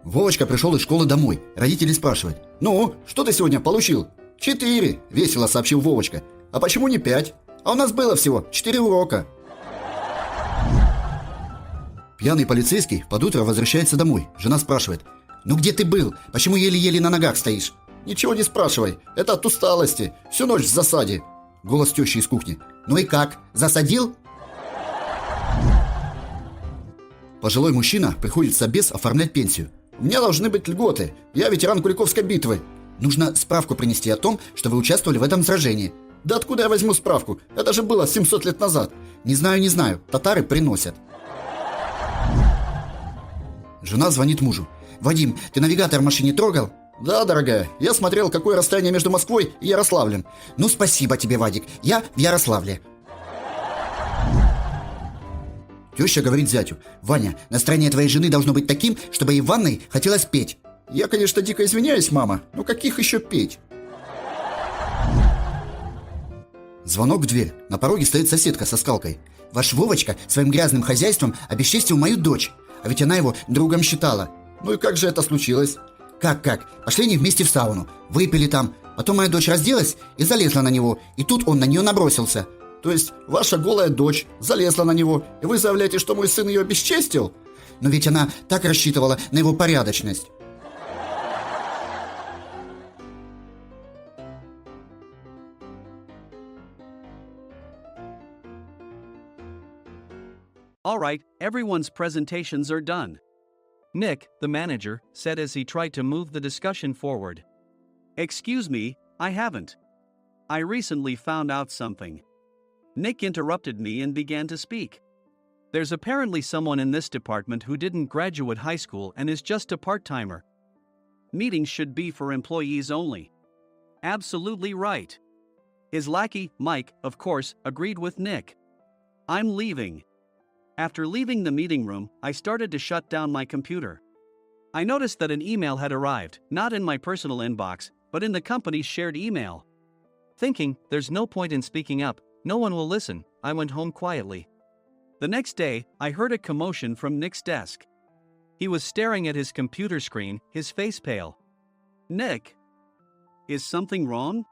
Вовочка пришел из школы домой. Родители спрашивают: «Ну, что ты сегодня получил?» 4, весело сообщил Вовочка. «А почему не 5? А у нас было всего 4 урока». Пьяный полицейский под утро возвращается домой. Жена спрашивает: «Ну где ты был? Почему еле-еле на ногах стоишь?» «Ничего не спрашивай, это от усталости. Всю ночь в засаде». Голос тещи из кухни: «Ну и как, засадил?» Пожилой мужчина приходит в собес оформлять пенсию. «У меня должны быть льготы, я ветеран Куликовской битвы». «Нужно справку принести о том, что вы участвовали в этом сражении». «Да откуда я возьму справку? Это же было 700 лет назад». Не знаю, татары приносят». Жена звонит мужу: «Вадим, ты навигатор в машине трогал?» «Да, дорогая, я смотрел, какое расстояние между Москвой и Ярославлем». «Ну, спасибо тебе, Вадик, я в Ярославле». Теща говорит зятю: «Ваня, настроение твоей жены должно быть таким, чтобы ей в ванной хотелось петь». «Я, конечно, дико извиняюсь, мама, но каких еще петь?» Звонок в дверь. На пороге стоит соседка со скалкой. «Ваш Вовочка своим грязным хозяйством обесчестил мою дочь. А ведь она его другом считала». «Ну и как же это случилось?» «Как? Пошли они вместе в сауну. Выпили там. Потом моя дочь разделась и залезла на него. И тут он на нее набросился». «То есть ваша голая дочь залезла на него, и вы заявляете, что мой сын ее обесчестил?» «Но ведь она так рассчитывала на его порядочность». All right, everyone's presentations are done. Nick, the manager, said as he tried to move the discussion forward. Excuse me, I haven't. I recently found out something. Nick interrupted me and began to speak. There's apparently someone in this department who didn't graduate high school and is just a part-timer. Meetings should be for employees only. Absolutely right. His lackey, Mike, of course, agreed with Nick. I'm leaving. After leaving the meeting room, I started to shut down my computer. I noticed that an email had arrived, not in my personal inbox, but in the company's shared email. Thinking, there's no point in speaking up, no one will listen, I went home quietly. The next day, I heard a commotion from Nick's desk. He was staring at his computer screen, his face pale. "Nick, is something wrong?"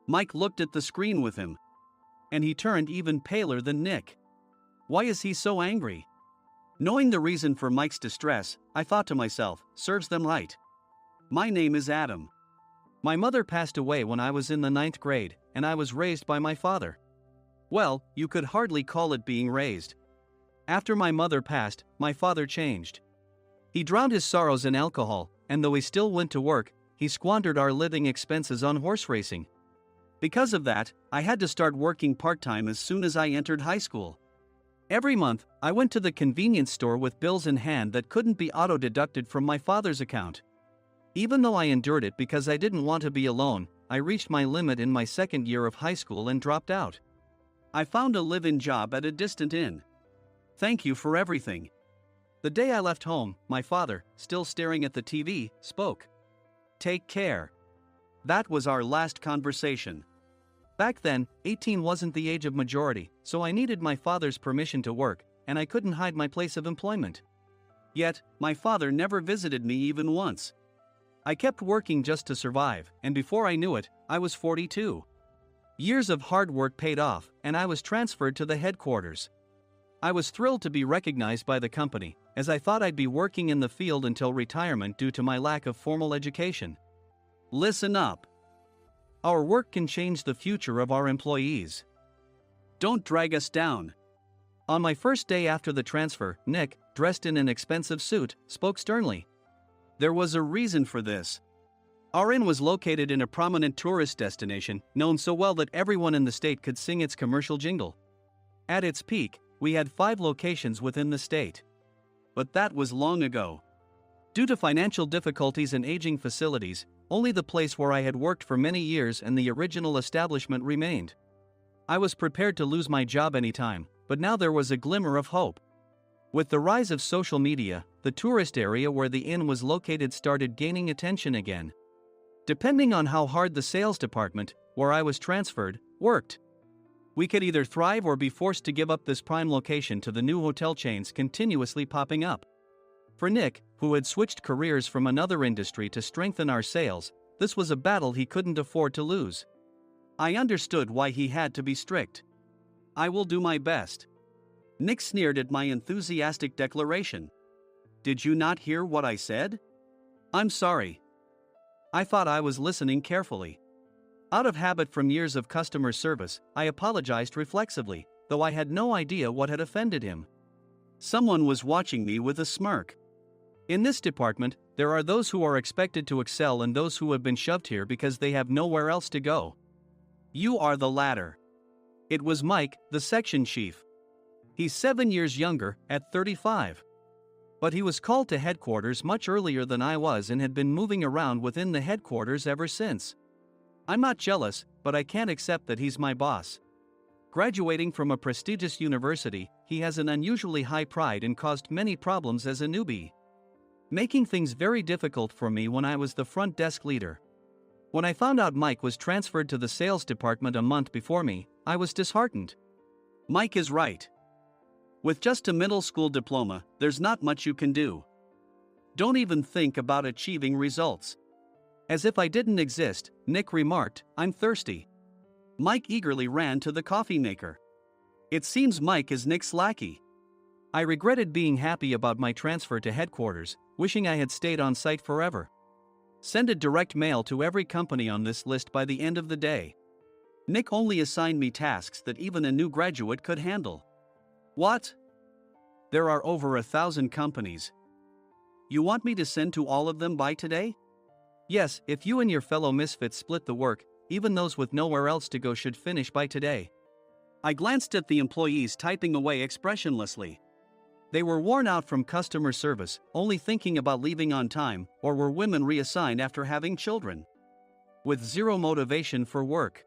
Mike looked at the screen with him. And he turned even paler than Nick. Why is he so angry? Knowing the reason for Mike's distress, I thought to myself, serves them right. My name is Adam. My mother passed away when I was in the 9th grade, and I was raised by my father. Well, you could hardly call it being raised. After my mother passed, my father changed. He drowned his sorrows in alcohol, and though he still went to work, he squandered our living expenses on horse racing. Because of that, I had to start working part-time as soon as I entered high school. Every month, I went to the convenience store with bills in hand that couldn't be auto-deducted from my father's account. Even though I endured it because I didn't want to be alone, I reached my limit in my second year of high school and dropped out. I found a live-in job at a distant inn. Thank you for everything. The day I left home, my father, still staring at the TV, spoke. Take care. That was our last conversation. Back then, 18 wasn't the age of majority, so I needed my father's permission to work, and I couldn't hide my place of employment. Yet, my father never visited me even once. I kept working just to survive, and before I knew it, I was 42. Years of hard work paid off, and I was transferred to the headquarters. I was thrilled to be recognized by the company, as I thought I'd be working in the field until retirement due to my lack of formal education. Listen up. Our work can change the future of our employees. Don't drag us down. On my first day after the transfer, Nick, dressed in an expensive suit, spoke sternly. There was a reason for this. Our inn was located in a prominent tourist destination, known so well that everyone in the state could sing its commercial jingle. At its peak, we had 5 locations within the state. But that was long ago. Due to financial difficulties and aging facilities, only the place where I had worked for many years and the original establishment remained. I was prepared to lose my job anytime, but now there was a glimmer of hope. With the rise of social media, the tourist area where the inn was located started gaining attention again. Depending on how hard the sales department, where I was transferred, worked, we could either thrive or be forced to give up this prime location to the new hotel chains continuously popping up. For Nick, who had switched careers from another industry to strengthen our sales, this was a battle he couldn't afford to lose. I understood why he had to be strict. "I will do my best." Nick sneered at my enthusiastic declaration. "Did you not hear what I said?" "I'm sorry." I thought I was listening carefully. Out of habit from years of customer service, I apologized reflexively, though I had no idea what had offended him. Someone was watching me with a smirk. In this department, there are those who are expected to excel and those who have been shoved here because they have nowhere else to go. You are the latter. It was Mike, the section chief. He's 7 years younger, at 35. But he was called to headquarters much earlier than I was and had been moving around within the headquarters ever since. I'm not jealous, but I can't accept that he's my boss. Graduating from a prestigious university, he has an unusually high pride and caused many problems as a newbie, making things very difficult for me when I was the front desk leader. When I found out Mike was transferred to the sales department a month before me, I was disheartened. Mike is right. With just a middle school diploma, there's not much you can do. Don't even think about achieving results. As if I didn't exist, Nick remarked, "I'm thirsty." Mike eagerly ran to the coffee maker. It seems Mike is Nick's lackey. I regretted being happy about my transfer to headquarters, wishing I had stayed on site forever. Send a direct mail to every company on this list by the end of the day. Nick only assigned me tasks that even a new graduate could handle. What? There are over 1,000 companies. You want me to send to all of them by today? Yes, if you and your fellow misfits split the work, even those with nowhere else to go should finish by today. I glanced at the employees typing away expressionlessly. They were worn out from customer service, only thinking about leaving on time, or were women reassigned after having children, with zero motivation for work.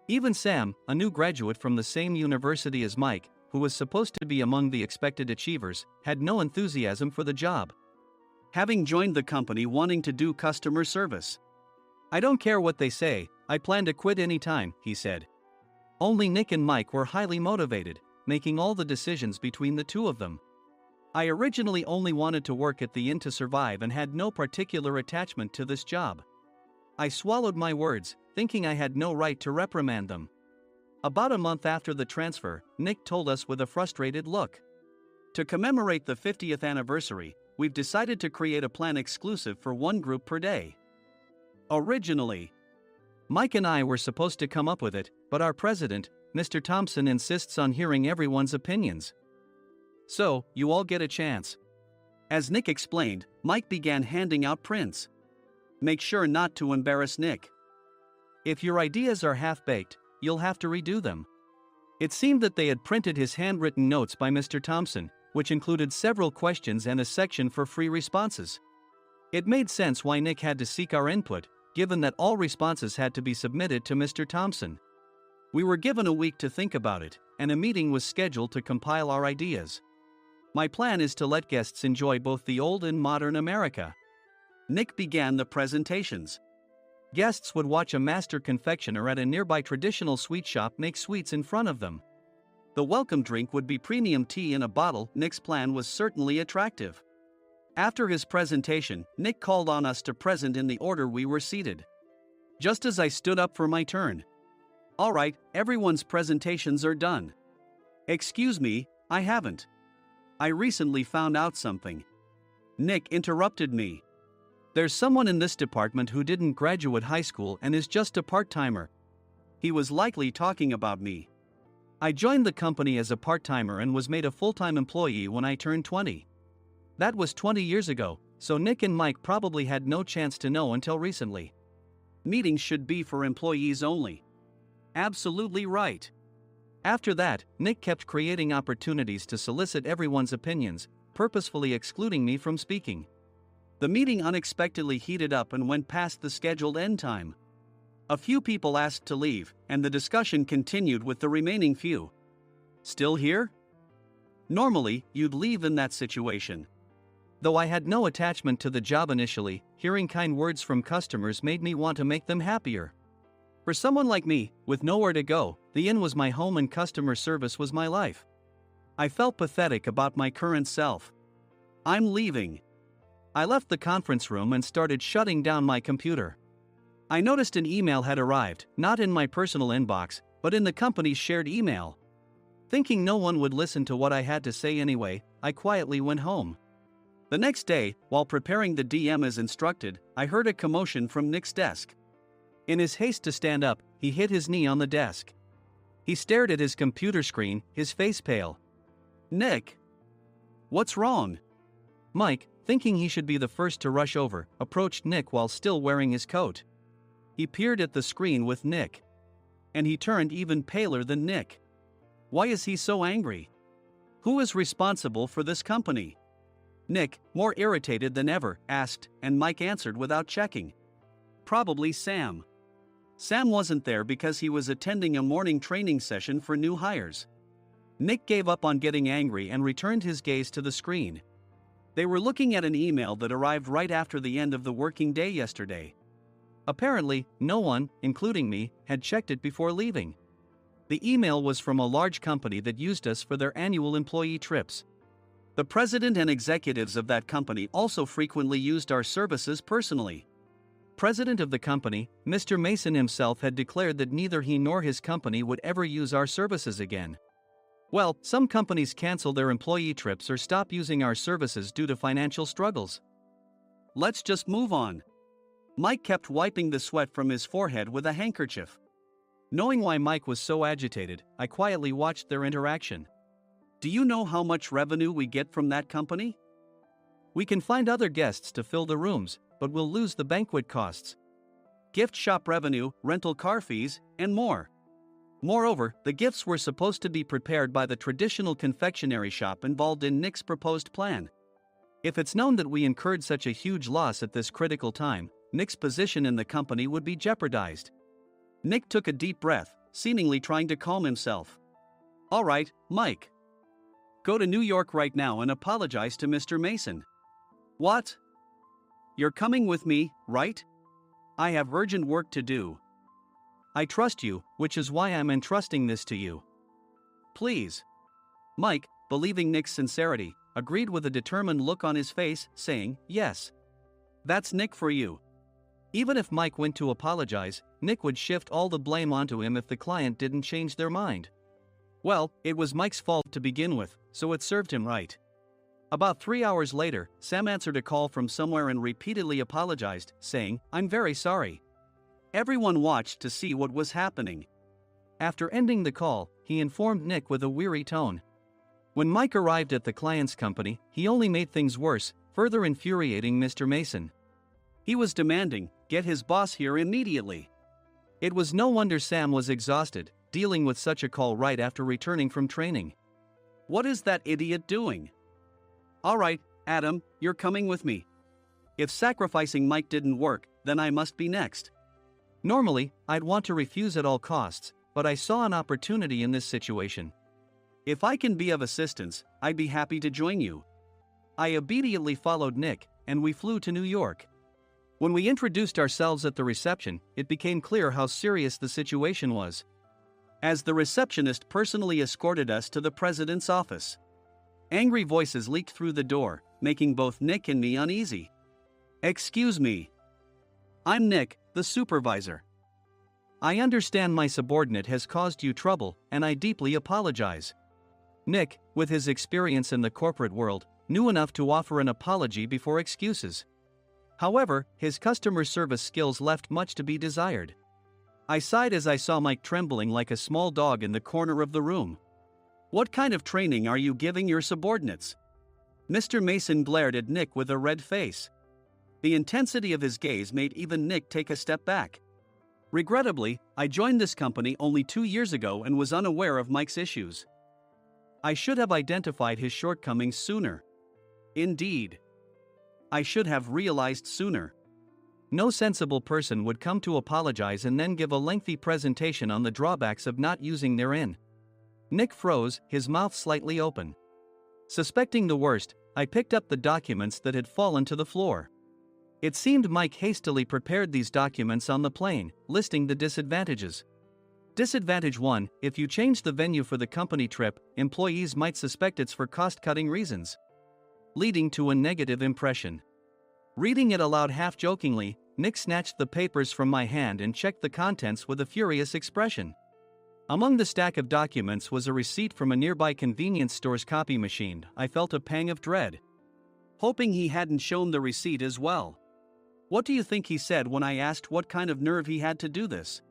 Even Sam, a new graduate from the same university as Mike, who was supposed to be among the expected achievers, had no enthusiasm for the job, having joined the company wanting to do customer service. "I don't care what they say, I plan to quit anytime," he said. Only Nick and Mike were highly motivated, making all the decisions between the two of them. I originally only wanted to work at the inn to survive and had no particular attachment to this job. I swallowed my words, thinking I had no right to reprimand them. About a month after the transfer, Nick told us with a frustrated look, "To commemorate the 50th anniversary, we've decided to create a plan exclusive for one group per day." Originally, Mike and I were supposed to come up with it, but our president, Mr. Thompson, insists on hearing everyone's opinions. "So, you all get a chance." As Nick explained, Mike began handing out prints. "Make sure not to embarrass Nick. If your ideas are half-baked, you'll have to redo them." It seemed that they had printed his handwritten notes by Mr. Thompson, which included several questions and a section for free responses. It made sense why Nick had to seek our input, given that all responses had to be submitted to Mr. Thompson. We were given a week to think about it, and a meeting was scheduled to compile our ideas. My plan is to let guests enjoy both the old and modern America. Nick began the presentations. Guests would watch a master confectioner at a nearby traditional sweet shop make sweets in front of them. The welcome drink would be premium tea in a bottle. Nick's plan was certainly attractive. After his presentation, Nick called on us to present in the order we were seated. Just as I stood up for my turn. "All right, everyone's presentations are done." "Excuse me, I haven't. I recently found out something." Nick interrupted me. "There's someone in this department who didn't graduate high school and is just a part-timer." He was likely talking about me. I joined the company as a part-timer and was made a full-time employee when I turned 20. That was 20 years ago, so Nick and Mike probably had no chance to know until recently. Meetings should be for employees only. Absolutely right. After that, Nick kept creating opportunities to solicit everyone's opinions, purposefully excluding me from speaking. The meeting unexpectedly heated up and went past the scheduled end time. A few people asked to leave, and the discussion continued with the remaining few. "Still here?" Normally, you'd leave in that situation. Though I had no attachment to the job initially, hearing kind words from customers made me want to make them happier. For someone like me, with nowhere to go, the inn was my home and customer service was my life. I felt pathetic about my current self. I'm leaving. I left the conference room and started shutting down my computer. I noticed an email had arrived, not in my personal inbox, but in the company's shared email. Thinking no one would listen to what I had to say anyway, I quietly went home. The next day, while preparing the DM as instructed, I heard a commotion from Nick's desk. In his haste to stand up, he hit his knee on the desk. He stared at his computer screen, his face pale. "Nick? What's wrong?" Mike, thinking he should be the first to rush over, approached Nick while still wearing his coat. He peered at the screen with Nick. And he turned even paler than Nick. Why is he so angry? Who is responsible for this company? Nick, more irritated than ever, asked, and Mike answered without checking. Probably Sam. Sam wasn't there because he was attending a morning training session for new hires. Nick gave up on getting angry and returned his gaze to the screen. They were looking at an email that arrived right after the end of the working day yesterday. Apparently, no one, including me, had checked it before leaving. The email was from a large company that used us for their annual employee trips. The president and executives of that company also frequently used our services personally. President of the company, Mr. Mason himself, had declared that neither he nor his company would ever use our services again. Well, some companies cancel their employee trips or stop using our services due to financial struggles. Let's just move on. Mike kept wiping the sweat from his forehead with a handkerchief. Knowing why Mike was so agitated, I quietly watched their interaction. Do you know how much revenue we get from that company? We can find other guests to fill the rooms, but we'll lose the banquet costs, gift shop revenue, rental car fees, and more. Moreover, the gifts were supposed to be prepared by the traditional confectionery shop involved in Nick's proposed plan. If it's known that we incurred such a huge loss at this critical time, Nick's position in the company would be jeopardized. Nick took a deep breath, seemingly trying to calm himself. All right, Mike. Go to New York right now and apologize to Mr. Mason. What? You're coming with me, right? I have urgent work to do. I trust you, which is why I'm entrusting this to you. Please. Mike, believing Nick's sincerity, agreed with a determined look on his face, saying, yes. That's Nick for you. Even if Mike went to apologize, Nick would shift all the blame onto him if the client didn't change their mind. Well, it was Mike's fault to begin with, so it served him right. About 3 hours later, Sam answered a call from somewhere and repeatedly apologized, saying, I'm very sorry. Everyone watched to see what was happening. After ending the call, he informed Nick with a weary tone. When Mike arrived at the client's company, he only made things worse, further infuriating Mr. Mason. He was demanding, get his boss here immediately. It was no wonder Sam was exhausted, dealing with such a call right after returning from training. What is that idiot doing? All right, Adam, you're coming with me. If sacrificing Mike didn't work, then I must be next. Normally, I'd want to refuse at all costs, but I saw an opportunity in this situation. If I can be of assistance, I'd be happy to join you. I immediately followed Nick, and we flew to New York. When we introduced ourselves at the reception, it became clear how serious the situation was, as the receptionist personally escorted us to the president's office. Angry voices leaked through the door, making both Nick and me uneasy. Excuse me. I'm Nick, the supervisor. I understand my subordinate has caused you trouble, and I deeply apologize. Nick, with his experience in the corporate world, knew enough to offer an apology before excuses. However, his customer service skills left much to be desired. I sighed as I saw Mike trembling like a small dog in the corner of the room. What kind of training are you giving your subordinates? Mr. Mason glared at Nick with a red face. The intensity of his gaze made even Nick take a step back. Regrettably, I joined this company only 2 years ago and was unaware of Mike's issues. I should have identified his shortcomings sooner. Indeed. I should have realized sooner. No sensible person would come to apologize and then give a lengthy presentation on the drawbacks of not using their in. Nick froze, his mouth slightly open. Suspecting the worst, I picked up the documents that had fallen to the floor. It seemed Mike hastily prepared these documents on the plane, listing the disadvantages. Disadvantage 1, if you change the venue for the company trip, employees might suspect it's for cost-cutting reasons. leading to a negative impression. Reading it aloud half-jokingly, Nick snatched the papers from my hand and checked the contents with a furious expression. Among the stack of documents was a receipt from a nearby convenience store's copy machine. I felt a pang of dread, hoping he hadn't shown the receipt as well. What do you think he said when I asked what kind of nerve he had to do this?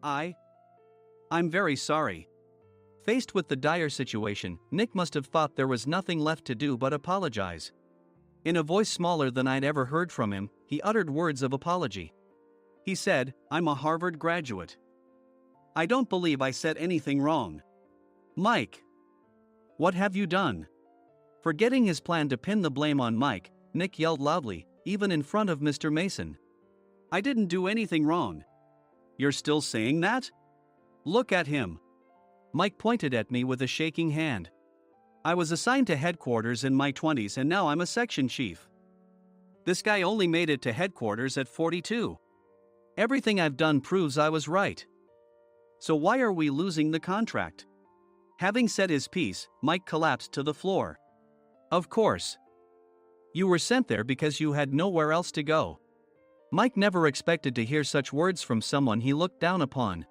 I'm very sorry. Faced with the dire situation, Nick must have thought there was nothing left to do but apologize. In a voice smaller than I'd ever heard from him, he uttered words of apology. He said, "I'm a Harvard graduate. I don't believe I said anything wrong." Mike! What have you done? Forgetting his plan to pin the blame on Mike, Nick yelled loudly, even in front of Mr. Mason. "I didn't do anything wrong." "You're still saying that? Look at him." Mike pointed at me with a shaking hand. "I was assigned to headquarters in my 20s and now I'm a section chief. This guy only made it to headquarters at 42. Everything I've done proves I was right. So why are we losing the contract?" Having said his piece, Mike collapsed to the floor. "Of course. You were sent there because you had nowhere else to go." Mike never expected to hear such words from someone he looked down upon.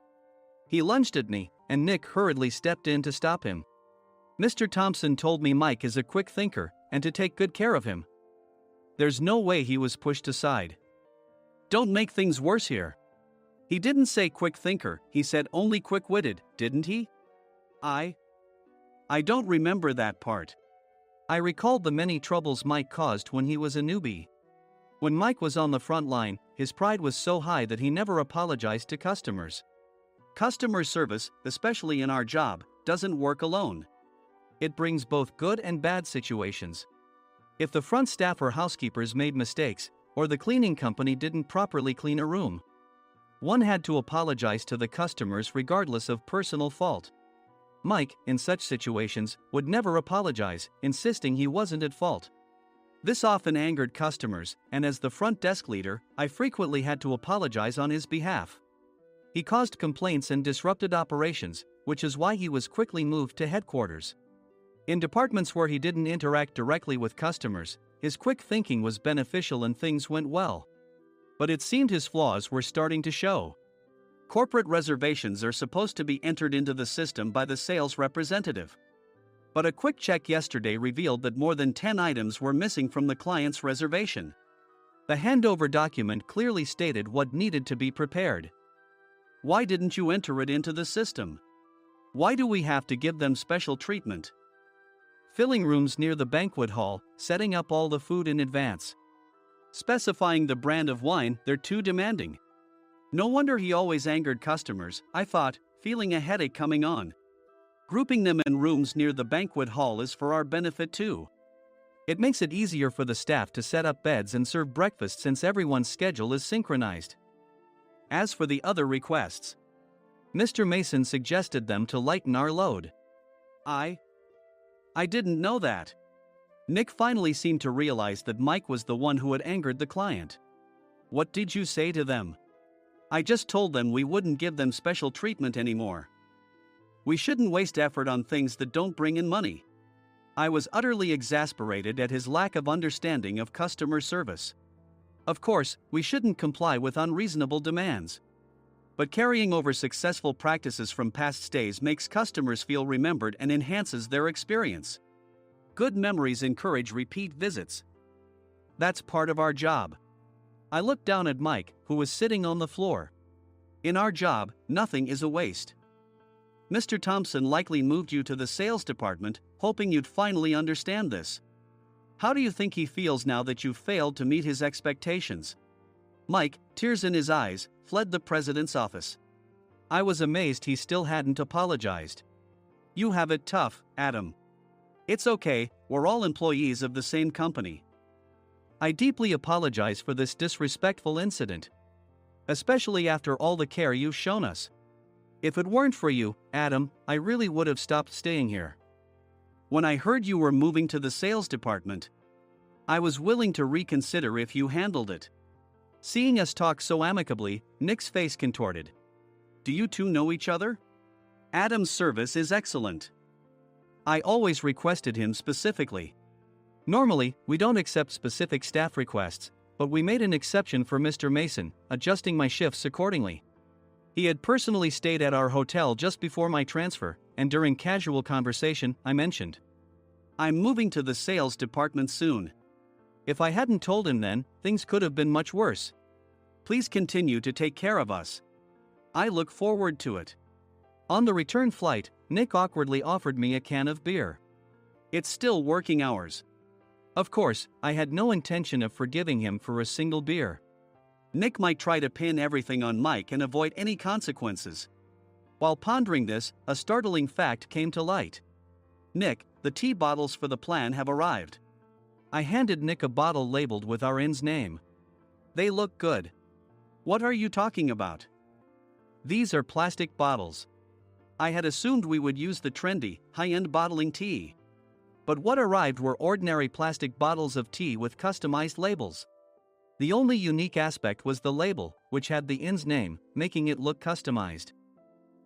He lunged at me, and Nick hurriedly stepped in to stop him. "Mr. Thompson told me Mike is a quick thinker, and to take good care of him." There's no way he was pushed aside. "Don't make things worse here. He didn't say quick thinker, he said only quick-witted, didn't he?" I don't remember that part." I recalled the many troubles Mike caused when he was a newbie. When Mike was on the front line, his pride was so high that he never apologized to customers. Customer service, especially in our job, doesn't work alone. It brings both good and bad situations. If the front staff or housekeepers made mistakes, or the cleaning company didn't properly clean a room, one had to apologize to the customers regardless of personal fault. Mike, in such situations, would never apologize, insisting he wasn't at fault. This often angered customers, and as the front desk leader, I frequently had to apologize on his behalf. He caused complaints and disrupted operations, which is why he was quickly moved to headquarters. In departments where he didn't interact directly with customers, his quick thinking was beneficial and things went well. But it seemed his flaws were starting to show. Corporate reservations are supposed to be entered into the system by the sales representative. But a quick check yesterday revealed that more than 10 items were missing from the client's reservation. The handover document clearly stated what needed to be prepared. Why didn't you enter it into the system? Why do we have to give them special treatment? Filling rooms near the banquet hall, setting up all the food in advance. Specifying the brand of wine, they're too demanding. No wonder he always angered customers, I thought, feeling a headache coming on. Grouping them in rooms near the banquet hall is for our benefit too. It makes it easier for the staff to set up beds and serve breakfast since everyone's schedule is synchronized. As for the other requests, Mr. Mason suggested them to lighten our load. I didn't know that. Nick finally seemed to realize that Mike was the one who had angered the client. What did you say to them? I just told them we wouldn't give them special treatment anymore. We shouldn't waste effort on things that don't bring in money. I was utterly exasperated at his lack of understanding of customer service. Of course, we shouldn't comply with unreasonable demands. But carrying over successful practices from past stays makes customers feel remembered and enhances their experience. Good memories encourage repeat visits. That's part of our job. I looked down at Mike, who was sitting on the floor. In our job, nothing is a waste. Mr. Thompson likely moved you to the sales department, hoping you'd finally understand this. How do you think he feels now that you've failed to meet his expectations? Mike, tears in his eyes, fled the president's office. I was amazed he still hadn't apologized. You have it tough, Adam. It's okay, we're all employees of the same company. I deeply apologize for this disrespectful incident. Especially after all the care you've shown us. If it weren't for you, Adam, I really would have stopped staying here. When I heard you were moving to the sales department, I was willing to reconsider if you handled it. Seeing us talk so amicably, Nick's face contorted. Do you two know each other? Adam's service is excellent. I always requested him specifically. Normally, we don't accept specific staff requests, but we made an exception for Mr. Mason, adjusting my shifts accordingly. He had personally stayed at our hotel just before my transfer, and during casual conversation, I mentioned, "I'm moving to the sales department soon." If I hadn't told him then, things could have been much worse. Please continue to take care of us. I look forward to it. On the return flight, Nick awkwardly offered me a can of beer. It's still working hours. Of course, I had no intention of forgiving him for a single beer. Nick might try to pin everything on Mike and avoid any consequences. While pondering this, a startling fact came to light. "Nick, the tea bottles for the plan have arrived." I handed Nick a bottle labeled with our inn's name. "They look good." "What are you talking about?" "These are plastic bottles. I had assumed we would use the trendy, high-end bottling tea. But what arrived were ordinary plastic bottles of tea with customized labels. The only unique aspect was the label, which had the inn's name, making it look customized.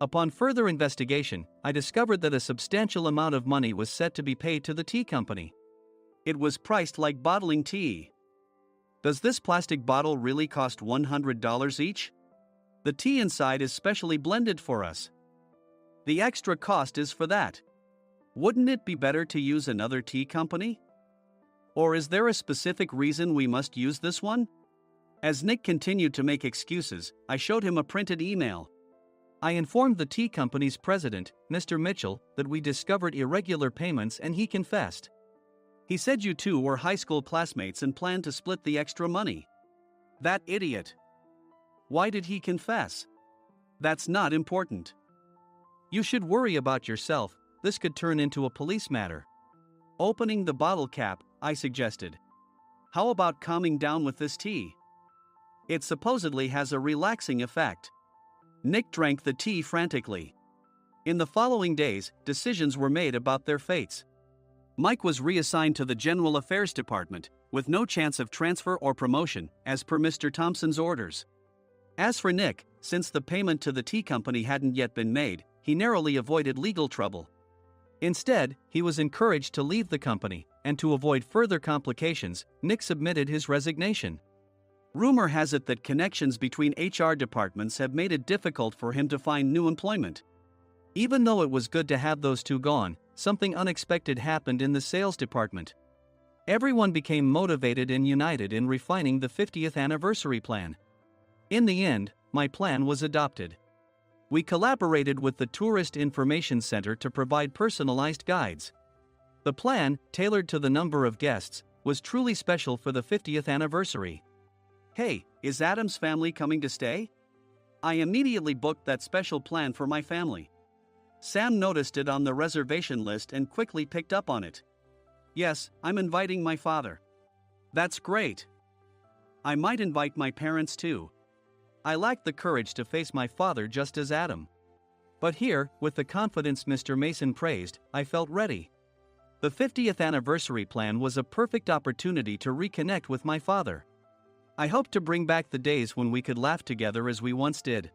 Upon further investigation, I discovered that a substantial amount of money was set to be paid to the tea company. It was priced like bottling tea. Does this plastic bottle really cost $100 each? The tea inside is specially blended for us. The extra cost is for that. Wouldn't it be better to use another tea company? Or is there a specific reason we must use this one?" As Nick continued to make excuses, I showed him a printed email. I informed the tea company's president, Mr. Mitchell, that we discovered irregular payments and he confessed. He said you two were high school classmates and planned to split the extra money. That idiot. Why did he confess? That's not important. You should worry about yourself, this could turn into a police matter. Opening the bottle cap, I suggested. How about calming down with this tea? It supposedly has a relaxing effect. Nick drank the tea frantically. In the following days, decisions were made about their fates. Mike was reassigned to the General Affairs Department, with no chance of transfer or promotion, as per Mr. Thompson's orders. As for Nick, since the payment to the tea company hadn't yet been made, he narrowly avoided legal trouble. Instead, he was encouraged to leave the company, and to avoid further complications, Nick submitted his resignation. Rumor has it that connections between HR departments have made it difficult for him to find new employment. Even though it was good to have those two gone, something unexpected happened in the sales department. Everyone became motivated and united in refining the 50th anniversary plan. In the end, my plan was adopted. We collaborated with the Tourist Information Center to provide personalized guides. The plan, tailored to the number of guests, was truly special for the 50th anniversary. "Hey, is Adam's family coming to stay?" I immediately booked that special plan for my family. Sam noticed it on the reservation list and quickly picked up on it. "Yes, I'm inviting my father." "That's great. I might invite my parents too." I lacked the courage to face my father just as Adam. But here, with the confidence Mr. Mason praised, I felt ready. The 50th anniversary plan was a perfect opportunity to reconnect with my father. I hoped to bring back the days when we could laugh together as we once did.